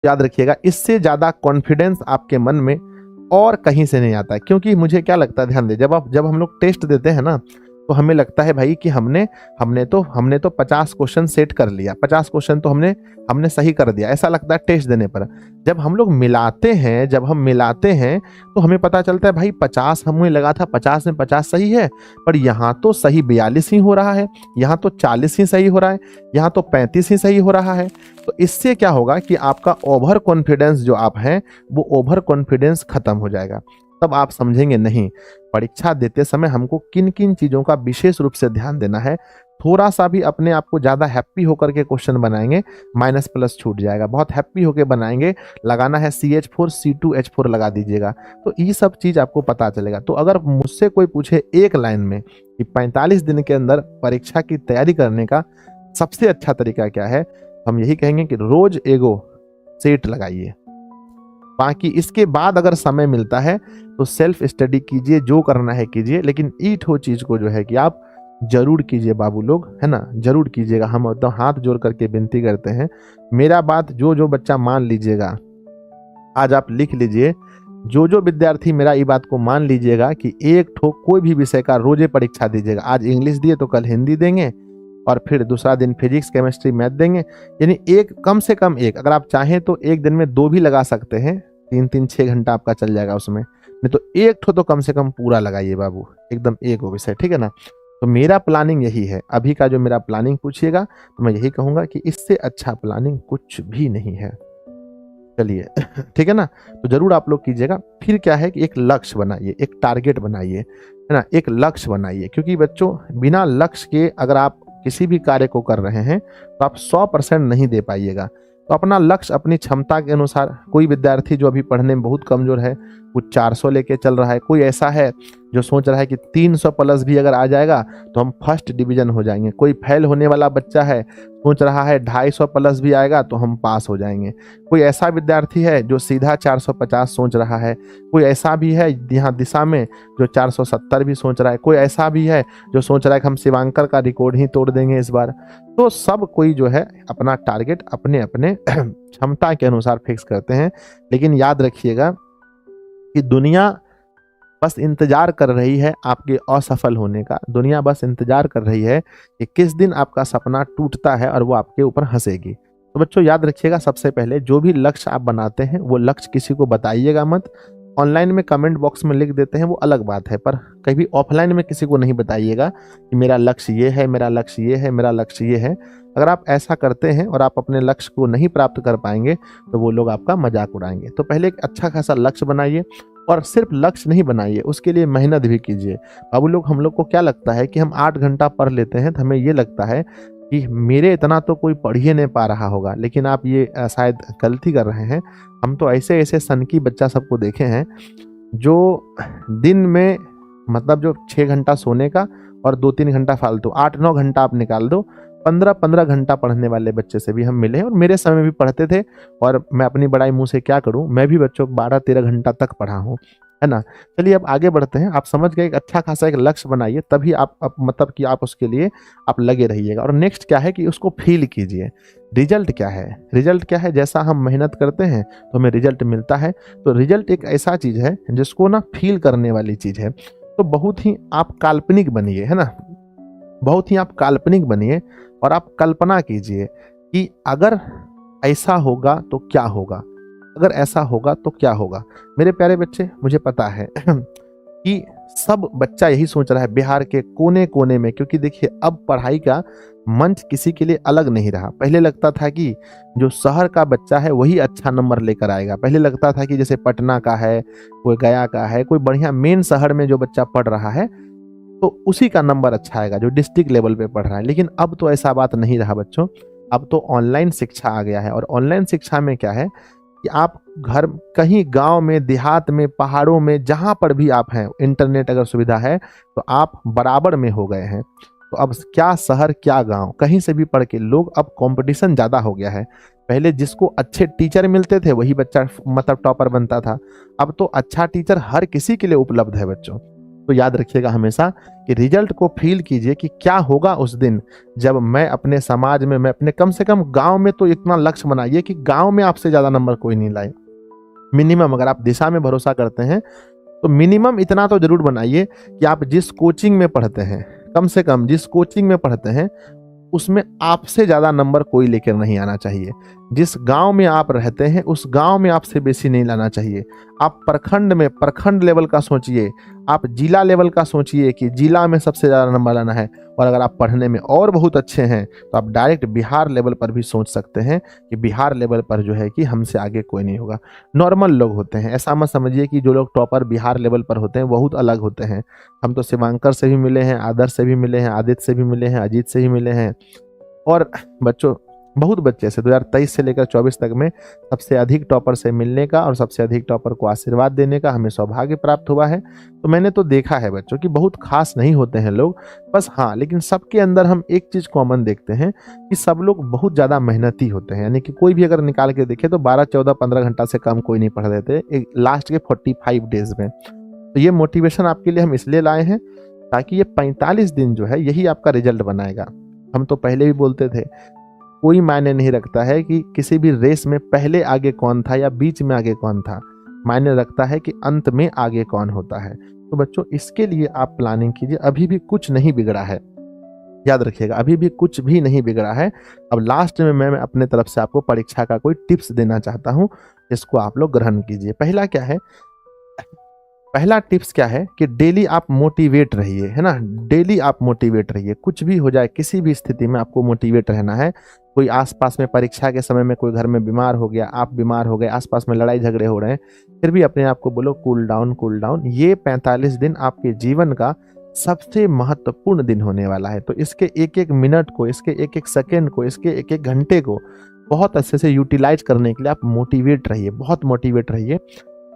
याद रखिएगा, इससे ज़्यादा कॉन्फिडेंस आपके मन में और कहीं से नहीं आता है। क्योंकि मुझे क्या लगता है, ध्यान दे, जब हम लोग टेस्ट देते हैं ना, तो हमें लगता है भाई कि हमने तो 50 क्वेश्चन सेट कर लिया, 50 क्वेश्चन तो हमने सही कर दिया, ऐसा लगता है टेस्ट देने पर। जब हम मिलाते हैं तो हमें पता चलता है भाई 50 हमें लगा था 50 में 50 सही है, पर यहाँ तो सही 42 ही हो रहा है, यहाँ तो 40 ही सही हो रहा है, यहाँ तो 35 ही सही हो रहा है। तो इससे क्या होगा कि आपका ओवर कॉन्फिडेंस जो आप हैं, वो ओवर कॉन्फिडेंस खत्म हो जाएगा। तब आप समझेंगे नहीं, परीक्षा देते समय हमको किन किन चीज़ों का विशेष रूप से ध्यान देना है। थोड़ा सा भी अपने आप को ज़्यादा हैप्पी होकर के क्वेश्चन बनाएंगे, माइनस प्लस छूट जाएगा। बहुत हैप्पी होकर बनाएंगे, लगाना है CH4 C2H4 लगा दीजिएगा, तो ये सब चीज़ आपको पता चलेगा। तो अगर मुझसे कोई पूछे एक लाइन में कि 45 दिन के अंदर परीक्षा की तैयारी करने का सबसे अच्छा तरीका क्या है, हम यही कहेंगे कि रोज एगो सेट लगाइए। बाकी इसके बाद अगर समय मिलता है तो सेल्फ स्टडी कीजिए, जो करना है कीजिए, लेकिन ईट हो चीज को जो है कि आप जरूर कीजिए बाबू लोग, है ना, जरूर कीजिएगा। हम तो हाथ जोड़ करके विनती करते हैं। मेरा बात जो बच्चा मान लीजिएगा, आज आप लिख लीजिए, जो विद्यार्थी मेरा ये बात को मान लीजिएगा कि एक ठो कोई भी विषय का रोजे परीक्षा दीजिएगा। आज इंग्लिश दिए तो कल हिंदी देंगे, और फिर दूसरा दिन फिजिक्स केमिस्ट्री मैथ देंगे। यानी एक, कम से कम एक, अगर आप चाहें तो एक दिन में 2 भी लगा सकते हैं, 3-3 6 घंटा आपका चल जाएगा उसमें। नहीं तो एक ठो तो कम से कम पूरा लगाइए बाबू, एकदम एक हो विषय, ठीक है ना। तो मेरा प्लानिंग यही है, अभी का जो मेरा प्लानिंग पूछिएगा तो मैं यही कहूँगा कि इससे अच्छा प्लानिंग कुछ भी नहीं है। चलिए ठीक है ना, तो जरूर आप लोग कीजिएगा। फिर क्या है कि एक लक्ष्य बनाइए, एक टारगेट बनाइए, है ना, एक लक्ष्य बनाइए। क्योंकि बच्चों, बिना लक्ष्य के अगर आप किसी भी कार्य को कर रहे हैं तो आप 100% नहीं दे पाइएगा। तो अपना लक्ष्य अपनी क्षमता के अनुसार, कोई विद्यार्थी जो अभी पढ़ने में बहुत कमजोर है वो 400 लेके चल रहा है, कोई ऐसा है जो सोच रहा है कि 300 प्लस भी अगर आ जाएगा तो हम फर्स्ट डिवीजन हो जाएंगे, कोई फेल होने वाला बच्चा है सोच रहा है 250 प्लस भी आएगा तो हम पास हो जाएंगे, कोई ऐसा विद्यार्थी है जो सीधा 450 सोच रहा है, कोई ऐसा भी है यहाँ दिशा में जो 470 भी सोच रहा है, कोई ऐसा भी है जो सोच रहा है कि हम शिवांकर का रिकॉर्ड ही तोड़ देंगे इस बार। तो सब कोई जो है अपना टारगेट अपने अपने क्षमता के अनुसार फिक्स करते हैं। लेकिन याद रखिएगा कि दुनिया बस इंतजार कर रही है आपके असफल होने का। दुनिया बस इंतजार कर रही है कि किस दिन आपका सपना टूटता है और वो आपके ऊपर हंसेगी। तो बच्चों याद रखिएगा, सबसे पहले जो भी लक्ष्य आप बनाते हैं वो लक्ष्य किसी को बताइएगा मत। ऑनलाइन में कमेंट बॉक्स में लिख देते हैं वो अलग बात है, पर कभी ऑफलाइन में किसी को नहीं बताइएगा कि मेरा लक्ष्य ये है, मेरा लक्ष्य ये है, मेरा लक्ष्य ये है। अगर आप ऐसा करते हैं और आप अपने लक्ष्य को नहीं प्राप्त कर पाएंगे तो वो लोग आपका मजाक उड़ाएंगे। तो पहले एक अच्छा खासा लक्ष्य बनाइए, और सिर्फ लक्ष्य नहीं बनाइए, उसके लिए मेहनत भी कीजिए। अब लोग, हम लोग को क्या लगता है कि हम 8 घंटा पढ़ लेते हैं तो हमें ये लगता है कि मेरे इतना तो कोई पढ़ ही नहीं पा रहा होगा, लेकिन आप ये शायद गलती कर रहे हैं। हम तो ऐसे ऐसे सनकी बच्चा सबको देखे हैं जो दिन में, मतलब जो 6 घंटा सोने का और 2-3 घंटा फालतू, 8-9 घंटा आप निकाल दो, 15-15 घंटा पढ़ने वाले बच्चे से भी हम मिले हैं, और मेरे समय में भी पढ़ते थे। और मैं अपनी बड़ाई मुंह से क्या करूं, मैं भी बच्चों को 12-13 घंटा तक पढ़ा हूं, है ना। चलिए अब आगे बढ़ते हैं। आप समझ गए, एक अच्छा खासा एक लक्ष्य बनाइए, तभी आप मतलब कि आप उसके लिए आप लगे रहिएगा। और नेक्स्ट क्या है कि उसको फील कीजिए। रिजल्ट क्या है, रिजल्ट क्या है, जैसा हम मेहनत करते हैं तो हमें रिजल्ट मिलता है। तो रिजल्ट एक ऐसा चीज है जिसको ना फील करने वाली चीज है। तो बहुत ही आप काल्पनिक बनिए, है ना, बहुत ही आप काल्पनिक बनिए, और आप कल्पना कीजिए कि अगर ऐसा होगा तो क्या होगा, अगर ऐसा होगा तो क्या होगा। मेरे प्यारे बच्चे, मुझे पता है कि सब बच्चा यही सोच रहा है बिहार के कोने कोने में, क्योंकि देखिए अब पढ़ाई का मंच किसी के लिए अलग नहीं रहा। पहले लगता था कि जो शहर का बच्चा है वही अच्छा नंबर लेकर आएगा। पहले लगता था कि जैसे पटना का है, कोई गया का है, कोई बढ़िया मेन शहर में जो बच्चा पढ़ रहा है तो उसी का नंबर अच्छा आएगा जो डिस्ट्रिक्ट लेवल पे पढ़ रहा है। लेकिन अब तो ऐसा बात नहीं रहा बच्चों, अब तो ऑनलाइन शिक्षा आ गया है। और ऑनलाइन शिक्षा में क्या है कि आप घर, कहीं गांव में, देहात में, पहाड़ों में, जहां पर भी आप हैं, इंटरनेट अगर सुविधा है तो आप बराबर में हो गए हैं। तो अब क्या शहर क्या गांव, कहीं से भी पढ़ के लोग, अब कंपटीशन ज़्यादा हो गया है। पहले जिसको अच्छे टीचर मिलते थे वही बच्चा मतलब टॉपर बनता था, अब तो अच्छा टीचर हर किसी के लिए उपलब्ध है बच्चों। तो याद रखिएगा हमेशा कि रिजल्ट को फील कीजिए कि क्या होगा उस दिन जब मैं अपने समाज में, मैं अपने कम से कम गांव में तो इतना लक्ष्य बनाइए कि गांव में आपसे ज़्यादा नंबर कोई नहीं लाए। मिनिमम अगर आप दिशा में भरोसा करते हैं तो मिनिमम इतना तो जरूर बनाइए कि आप जिस कोचिंग में पढ़ते हैं, कम से कम जिस कोचिंग में पढ़ते हैं उसमें आपसे ज़्यादा नंबर कोई लेकर नहीं आना चाहिए। जिस गांव में आप रहते हैं उस गांव में आपसे बेसी नहीं लाना चाहिए। आप प्रखंड में, प्रखंड लेवल का सोचिए, आप जिला लेवल का सोचिए कि जिला में सबसे ज़्यादा नंबर लाना है। और अगर आप पढ़ने में और बहुत अच्छे हैं तो आप डायरेक्ट बिहार लेवल पर भी सोच सकते हैं कि बिहार लेवल पर जो है कि हमसे आगे कोई नहीं होगा। नॉर्मल लोग होते हैं, ऐसा मत समझिए कि जो लोग टॉपर बिहार लेवल पर होते हैं बहुत अलग होते हैं। हम तो शिवांकर से भी मिले हैं, आदर्श से भी मिले हैं, आदित्य से भी मिले हैं, अजीत से भी मिले हैं, और बच्चों बहुत बच्चे से 2023 से लेकर 24 तक में सबसे अधिक टॉपर से मिलने का और सबसे अधिक टॉपर को आशीर्वाद देने का हमें सौभाग्य प्राप्त हुआ है। तो मैंने तो देखा है बच्चों कि बहुत खास नहीं होते हैं लोग, बस हाँ, लेकिन सबके अंदर हम एक चीज़ कॉमन देखते हैं कि सब लोग बहुत ज़्यादा मेहनती होते हैं। यानी कि कोई भी अगर निकाल के देखे तो 12, 14, 15 घंटा से कम कोई नहीं पढ़ देते एक लास्ट के 45 डेज में। तो ये मोटिवेशन आपके लिए हम इसलिए लाए हैं ताकि ये 45 दिन जो है यही आपका रिजल्ट बनाएगा। हम तो पहले भी बोलते थे कोई मायने नहीं रखता है कि किसी भी रेस में पहले आगे कौन था या बीच में आगे कौन था, मायने रखता है कि अंत में आगे कौन होता है। तो बच्चों इसके लिए आप प्लानिंग कीजिए, अभी भी कुछ नहीं बिगड़ा है, याद रखिएगा अभी भी कुछ भी नहीं बिगड़ा है। अब लास्ट में मैं अपने तरफ से आपको परीक्षा का कोई टिप्स देना चाहता हूँ, इसको आप लोग ग्रहण कीजिए। पहला क्या है, पहला टिप्स क्या है कि डेली आप मोटिवेट रहिए, है ना। डेली आप मोटिवेट रहिए, कुछ भी हो जाए किसी भी स्थिति में आपको मोटिवेट रहना है। कोई आसपास में परीक्षा के समय में कोई घर में बीमार हो गया, आप बीमार हो गए, आसपास में लड़ाई झगड़े हो रहे हैं, फिर भी अपने आप को बोलो कूल डाउन, कूल डाउन। ये 45 दिन आपके जीवन का सबसे महत्वपूर्ण दिन होने वाला है। तो इसके एक एक मिनट को, इसके एक एक सेकेंड को, इसके एक एक घंटे को बहुत अच्छे से यूटिलाइज करने के लिए आप मोटिवेट रहिए, बहुत मोटिवेट रहिए।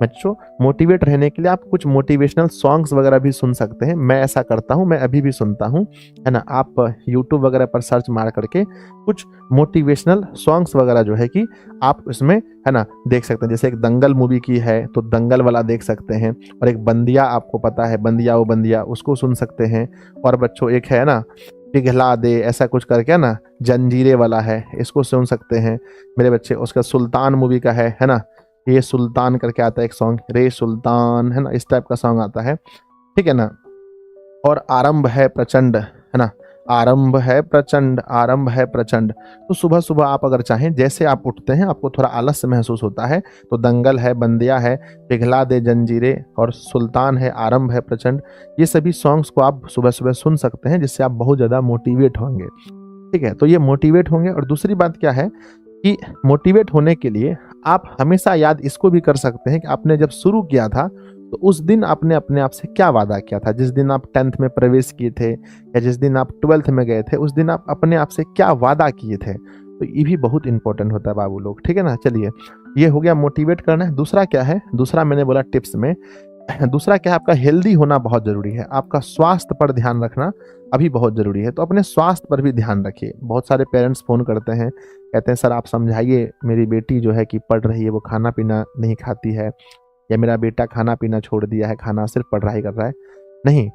बच्चों मोटिवेट रहने के लिए आप कुछ मोटिवेशनल सॉन्ग्स वगैरह भी सुन सकते हैं। मैं ऐसा करता हूं, मैं अभी भी सुनता हूं, है ना। आप यूट्यूब वगैरह पर सर्च मार करके कुछ मोटिवेशनल सॉन्ग्स वगैरह जो है कि आप उसमें, है ना, देख सकते हैं। जैसे एक दंगल मूवी की है तो दंगल वाला देख सकते हैं, और एक बंदिया, आपको पता है बंदिया वो बंदिया, उसको सुन सकते हैं। और बच्चों एक है ना पिघला दे, ऐसा कुछ करके ना, जंजीरे वाला है, इसको सुन सकते हैं मेरे बच्चे। उसका सुल्तान मूवी का है ना, ये सुल्तान करके आता है एक सॉन्ग, रे सुल्तान, है ना, इस टाइप का सॉन्ग आता है, ठीक है ना। और आरंभ है प्रचंड, है ना, आरंभ है प्रचंड, आरंभ है प्रचंड। तो सुबह सुबह आप अगर चाहें, जैसे आप उठते हैं आपको थोड़ा आलस्य महसूस होता है, तो दंगल है, बंदिया है, पिघला दे जंजीरे और सुल्तान है, आरंभ है प्रचंड, ये सभी सॉन्ग्स को आप सुबह सुबह सुन सकते हैं, जिससे आप बहुत ज़्यादा मोटिवेट होंगे, ठीक है। तो ये मोटिवेट होंगे। और दूसरी बात क्या है कि मोटिवेट होने के लिए आप हमेशा याद इसको भी कर सकते हैं कि आपने जब शुरू किया था तो उस दिन आपने अपने आप से क्या वादा किया था। जिस दिन आप 10th में प्रवेश किए थे या जिस दिन आप 12th में गए थे, उस दिन आप अपने आप से क्या वादा किए थे। तो ये भी बहुत इंपॉर्टेंट होता है बाबू लोग, ठीक है ना। चलिए ये हो गया मोटिवेट करना है। दूसरा क्या है, दूसरा मैंने बोला टिप्स में, दूसरा क्या है, आपका हेल्दी होना बहुत जरूरी है। आपका स्वास्थ्य पर ध्यान रखना अभी बहुत जरूरी है। तो अपने स्वास्थ्य पर भी ध्यान रखिए। बहुत सारे पेरेंट्स फ़ोन करते हैं, कहते हैं सर आप समझाइए, मेरी बेटी जो है कि पढ़ रही है, वो खाना पीना नहीं खाती है, या मेरा बेटा खाना पीना छोड़ दिया है, खाना सिर्फ पढ़ाई कर रहा है। नहीं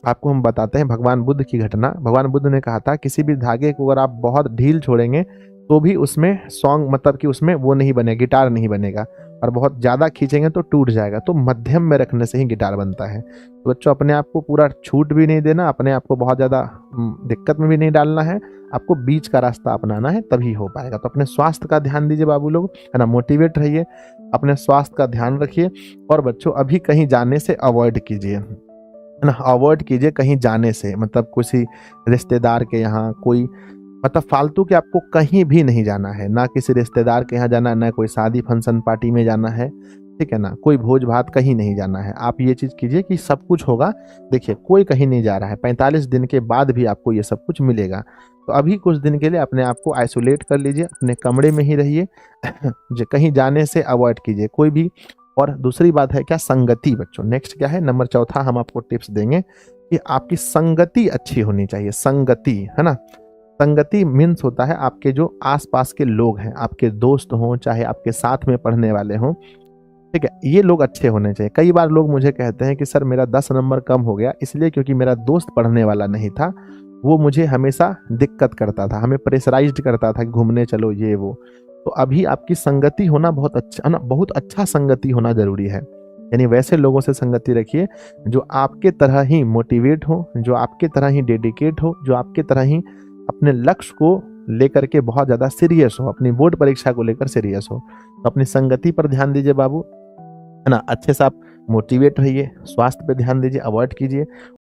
आपको हम बताते हैं भगवान बुद्ध की घटना। भगवान बुद्ध ने कहा था किसी भी धागे को अगर आप बहुत ढील छोड़ेंगे तो भी उसमें सॉन्ग, मतलब कि उसमें वो नहीं बनेगा, गिटार नहीं बनेगा, और बहुत ज़्यादा खींचेंगे तो टूट जाएगा। तो मध्यम में रखने से ही गिटार बनता है। तो बच्चों अपने आप को पूरा छूट भी नहीं देना, अपने आप को बहुत ज़्यादा दिक्कत में भी नहीं डालना है, आपको बीच का रास्ता अपनाना है, तभी हो पाएगा। तो अपने स्वास्थ्य का ध्यान दीजिए बाबू लोग, है ना, मोटिवेट रहिए, अपने स्वास्थ्य का ध्यान रखिए। और बच्चों अभी कहीं जाने से अवॉइड कीजिए, है ना, अवॉइड कीजिए कहीं जाने से, मतलब किसी रिश्तेदार के यहाँ, कोई मतलब फालतू के आपको कहीं भी नहीं जाना है, ना किसी रिश्तेदार के यहाँ जाना है, ना कोई शादी फंक्शन पार्टी में जाना है, ठीक है ना, कोई भोज भात कहीं नहीं जाना है। आप ये चीज़ कीजिए कि सब कुछ होगा। देखिए कोई कहीं नहीं जा रहा है, 45 दिन के बाद भी आपको ये सब कुछ मिलेगा। तो अभी कुछ दिन के लिए अपने आप को आइसोलेट कर लीजिए, अपने कमरे में ही रहिए कहीं जाने से अवॉइड कीजिए कोई भी। और दूसरी बात है क्या, संगति। बच्चों नेक्स्ट क्या है, नंबर चौथा हम आपको टिप्स देंगे कि आपकी संगति अच्छी होनी चाहिए। संगति, है ना, संगति मीन्स होता है आपके जो आसपास के लोग हैं, आपके दोस्त हों, चाहे आपके साथ में पढ़ने वाले हों, ठीक है, ये लोग अच्छे होने चाहिए। कई बार लोग मुझे कहते हैं कि सर मेरा 10 नंबर कम हो गया इसलिए क्योंकि मेरा दोस्त पढ़ने वाला नहीं था, वो मुझे हमेशा दिक्कत करता था, हमें प्रेशराइज्ड करता था कि घूमने चलो ये वो। तो अभी आपकी संगति होना बहुत अच्छा है ना, बहुत अच्छा संगति होना ज़रूरी है। यानी वैसे लोगों से संगति रखिए जो आपके तरह ही मोटिवेट हो, जो आपके तरह ही डेडिकेट हो, जो आपके तरह ही अपने लक्ष्य को लेकर के बहुत ज़्यादा सीरियस हो, अपनी बोर्ड परीक्षा को लेकर सीरियस हो। तो अपनी संगति पर ध्यान दीजिए बाबू, है ना, अच्छे से आप मोटिवेट रहिए, स्वास्थ्य पे ध्यान दीजिए, अवॉइड कीजिए।